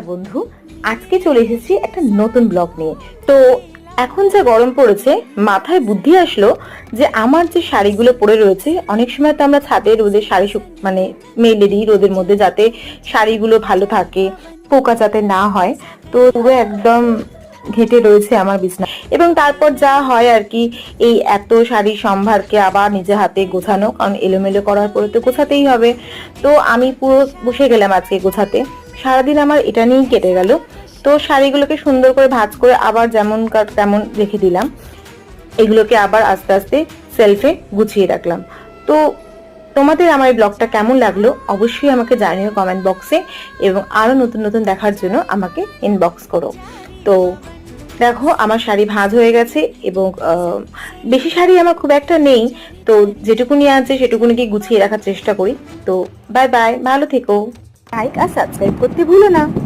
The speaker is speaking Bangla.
বন্ধু, আজকে চলে এসেছি একটা নতুন ব্লগ নিয়ে। তো এখন যা গরম পড়েছে, মাথায় বুদ্ধি আসলো যে আমার যে শাড়িগুলো পরে রয়েছে, অনেক সময় তো আমরা ছাদে রোদে শাড়ি মানে মেলে দিই রোদের মধ্যে, যাতে শাড়িগুলো ভালো থাকে, পোকা যাতে না হয়। তো পুরো একদম ঘেঁটে রয়েছে আমার বিছানা। এবং তারপর যা হয় আর কি, এই এত শাড়ি সম্ভারকে আবার নিজে হাতে গোছানো, কারণ এলোমেলো করার পরে তো গোছাতেই হবে। তো আমি পুরো বসে গেলাম আজকে গোছাতে। সারাদিন আমার এটা নিয়েই কেটে গেল। তো শাড়িগুলোকে সুন্দর করে ভাঁজ করে আবার যেমন তেমন রেখে দিলাম। এগুলোকে আবার আস্তে আস্তে সেলফে গুছিয়ে রাখলাম। তো তোমাদের আমার এই ব্লগটা কেমন লাগলো অবশ্যই আমাকে জানিও কমেন্ট বক্সে, এবং আরো নতুন নতুন দেখার জন্য আমাকে ইনবক্স করো। তো দেখো, আমার শাড়ি ভাঁজ হয়ে গেছে, এবং বেশি শাড়ি আমার খুব একটা নেই। তো যেটুকুনি আছে সেটুকুনিকে গুছিয়ে রাখার চেষ্টা করি। তো বাই বাই, ভালো থেকো। লাইক আর সাবস্ক্রাইব করতে ভুলো না।